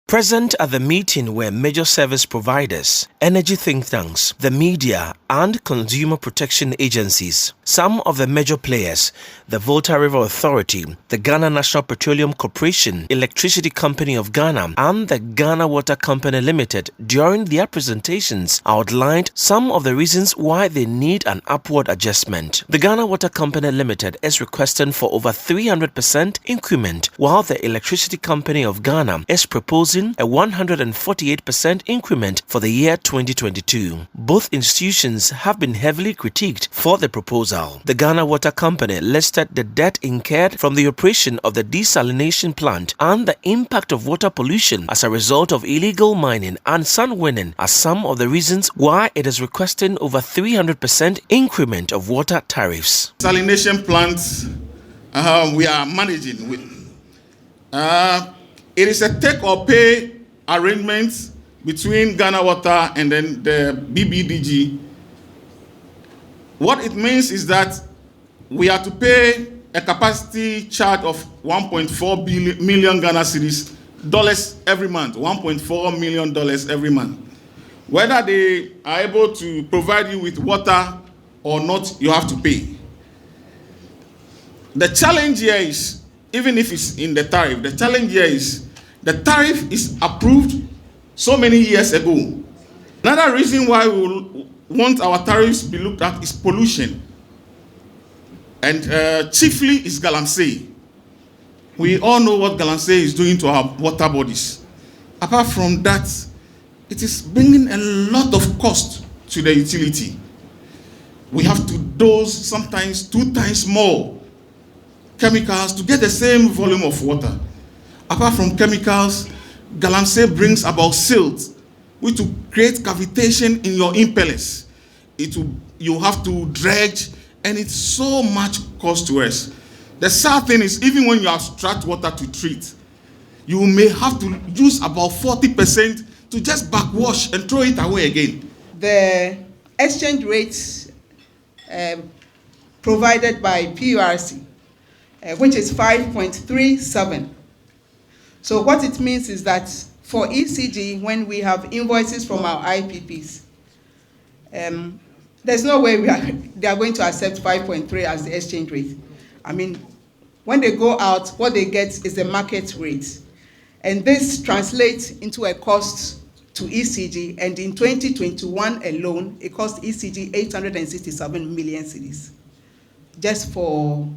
Present at the meeting were major service providers, energy think tanks, the media, and consumer protection agencies. Some of the major players, the Volta River Authority, the Ghana National Petroleum Corporation, Electricity Company of Ghana, and the Ghana Water Company Limited, during their presentations, outlined some of the reasons why they need an upward adjustment. The Ghana Water Company Limited is requesting for over 300% increment, while the Electricity Company of Ghana is proposing a 148% increment for the year 2022. Both institutions have been heavily critiqued for the proposal. The Ghana Water Company listed the debt incurred from the operation of the desalination plant and the impact of water pollution as a result of illegal mining and sand winning as some of the reasons why it is requesting over 300% increment of water tariffs. Desalination plants we are managing with. It is a take or pay arrangement between Ghana Water and then the BBDG. What it means is that we are to pay a capacity charge of 1.4 million Ghana cedis dollars every month, $1.4 million every month. Whether they are able to provide you with water or not, you have to pay. The challenge here is, even if it's in the tariff, the challenge here is the tariff is approved so many years ago. Another reason why we want our tariffs to be looked at is pollution. And chiefly is galamsey. We all know what galamsey is doing to our water bodies. Apart from that, it is bringing a lot of cost to the utility. We have to dose sometimes 2 times more chemicals to get the same volume of water. Apart from chemicals, galamsey brings about silt, which will create cavitation in your impellers. You have to dredge, and it's so much cost to us. The sad thing is, even when you extract water to treat, you may have to use about 40% to just backwash and throw it away again. The exchange rates provided by PURC, which is 5.37. So what it means is that for ECG, when we have invoices from our IPPs, there's no way they are going to accept 5.3 as the exchange rate. I mean, when they go out, what they get is the market rate. And this translates into a cost to ECG, and in 2021 alone, it cost ECG 867 million cedis just for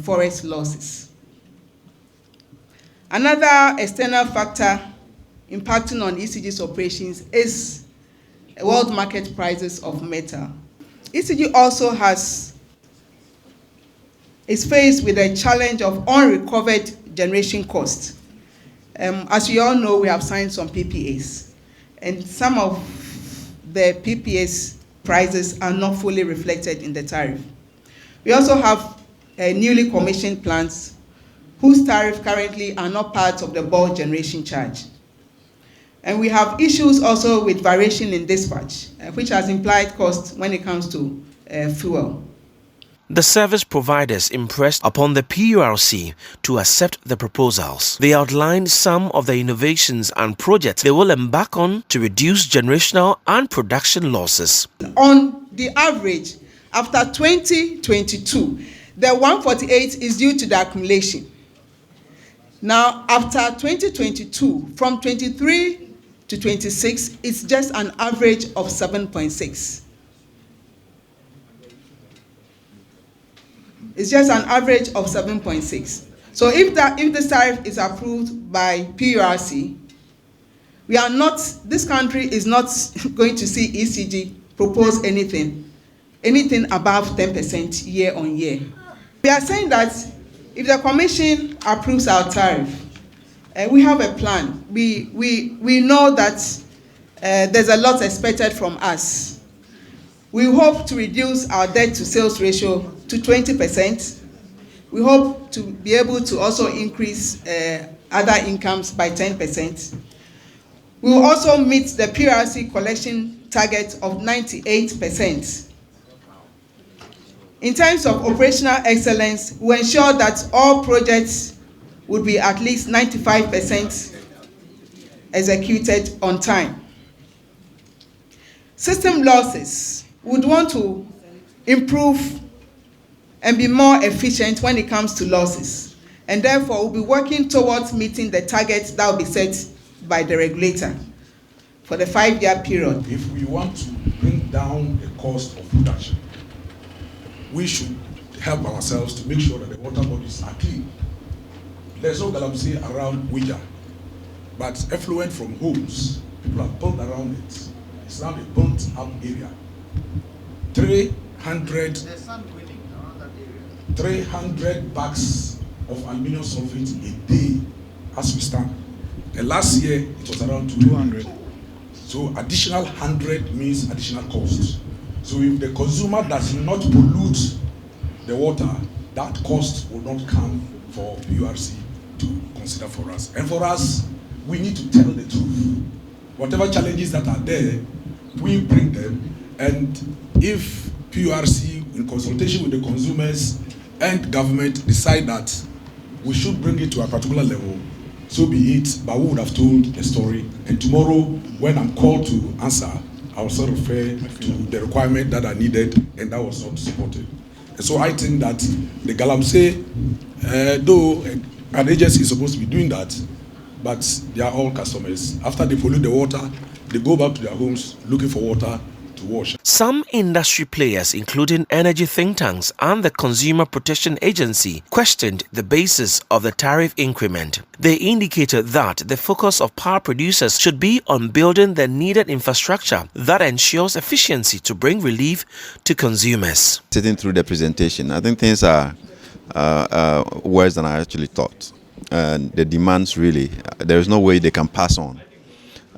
forest losses. Another external factor impacting on ECG's operations is world market prices of metal. ECG also is faced with a challenge of unrecovered generation costs. As you all know, we have signed some PPAs, and some of the PPAs prices are not fully reflected in the tariff. We also have newly commissioned plants whose tariff currently are not part of the bulk generation charge. And we have issues also with variation in dispatch, which has implied costs when it comes to fuel. The service providers impressed upon the PURC to accept the proposals. They outlined some of the innovations and projects they will embark on to reduce generational and production losses. On the average, after 2022, the 148 is due to the accumulation. Now, after 2022, from 23 to 26, it's just an average of 7.6. It's just an average of 7.6. So if this tariff is approved by PURC, this country is not going to see ECG propose anything above 10% year on year. We are saying that if the Commission approves our tariff, we have a plan. We know that there's a lot expected from us. We hope to reduce our debt to sales ratio to 20%. We hope to be able to also increase other incomes by 10%. We will also meet the PURC collection target of 98%. In terms of operational excellence, we ensure that all projects would be at least 95% executed on time. System losses would want to improve and be more efficient when it comes to losses, and therefore we'll be working towards meeting the targets that will be set by the regulator for the 5-year period. If we want to bring down the cost of production, we should help ourselves to make sure that the water bodies are clean. There's no galamsey around Ouija, but effluent from homes, people have built around it. It's now a burnt up area. 300 bags of aluminum sulfate a day as we stand. And last year it was around 200. So additional 100 means additional cost. So if the consumer does not pollute the water, that cost will not come for PURC to consider for us. And for us, we need to tell the truth. Whatever challenges that are there, we bring them. And if PURC, in consultation with the consumers and government, decide that we should bring it to a particular level, so be it, but we would have told the story. And tomorrow, when I'm called to answer, I will also refer to the requirement that are needed, and that was not supported. And so I think that the galamsey, though an agency is supposed to be doing that, but they are all customers. After they pollute the water, they go back to their homes looking for water to wash. Some industry players, including energy think tanks and the Consumer Protection Agency, questioned the basis of the tariff increment. They indicated that the focus of power producers should be on building the needed infrastructure that ensures efficiency to bring relief to consumers. Sitting through the presentation, I think things are worse than I actually thought. And the demands really, there is no way they can pass on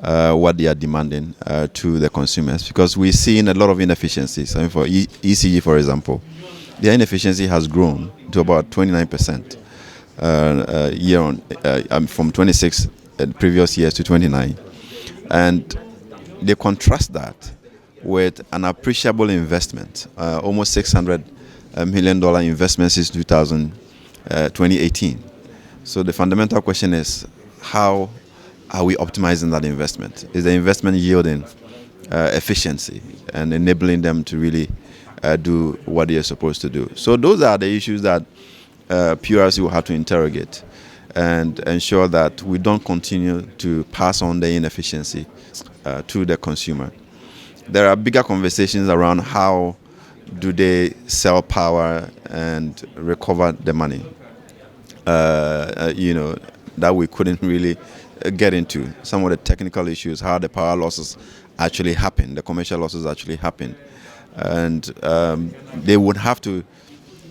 what they are demanding to the consumers, because we're seeing a lot of inefficiencies. I mean, for ECG, for example, their inefficiency has grown to about 29% year on, from 26 previous years to 29. And they contrast that with an appreciable investment, almost $600 million investment since 2018. So the fundamental question is, how are we optimizing that investment? Is the investment yielding efficiency and enabling them to really do what they are supposed to do? So those are the issues that PURC will have to interrogate and ensure that we don't continue to pass on the inefficiency to the consumer. There are bigger conversations around how do they sell power and recover the money, that we couldn't really get into. Some of the technical issues, how the power losses actually happen, the commercial losses actually happen. And they would have to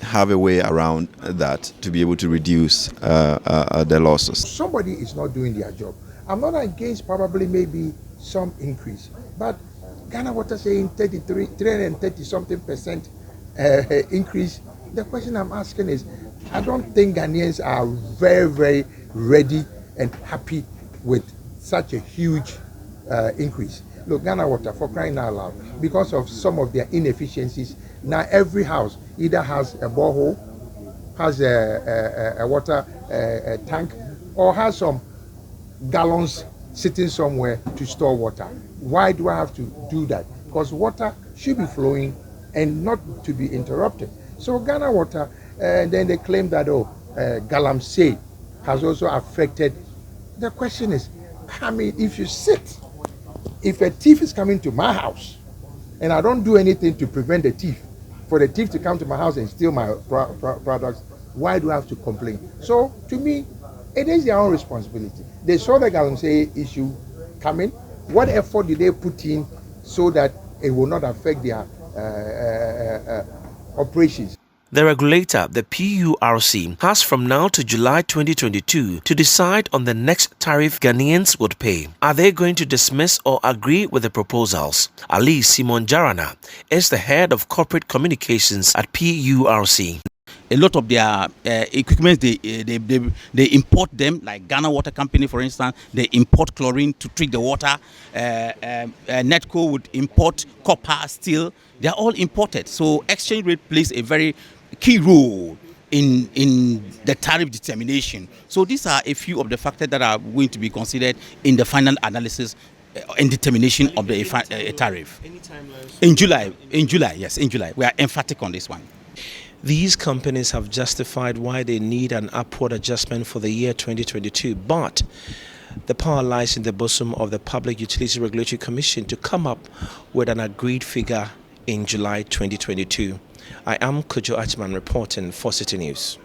have a way around that to be able to reduce the losses. Somebody is not doing their job. I'm not against probably maybe some increase, but Ghana Water saying 330 something percent increase. The question I'm asking is, I don't think Ghanaians are very, very ready and happy with such a huge increase. Look, Ghana Water, for crying out loud, because of some of their inefficiencies, now every house either has a borehole, has a water tank, or has some gallons sitting somewhere to store water. Why do I have to do that? Because water should be flowing and not to be interrupted. So Ghana Water, then they claim that, galamsey has also affected. The question is, I mean, if a thief is coming to my house and I don't do anything to prevent the thief, for the thief to come to my house and steal my products, why do I have to complain? So to me, it is their own responsibility. They saw the galamsey issue coming. What effort did they put in so that it will not affect their operations? The regulator, the PURC, has from now to July 2022 to decide on the next tariff Ghanaians would pay. Are they going to dismiss or agree with the proposals? Ali Simon Jarana is the head of corporate communications at PURC. A lot of their equipment, they import them, like Ghana Water Company, for instance. They import chlorine to treat the water. Netco would import copper, steel. They are all imported. So exchange rate plays a very key role in the tariff determination. So these are a few of the factors that are going to be considered in the final analysis and determination of the tariff. In July, yes, in July. We are emphatic on this one. These companies have justified why they need an upward adjustment for the year 2022, but the power lies in the bosom of the Public Utility Regulatory Commission to come up with an agreed figure in July 2022. I am Kojo Achman reporting for City News.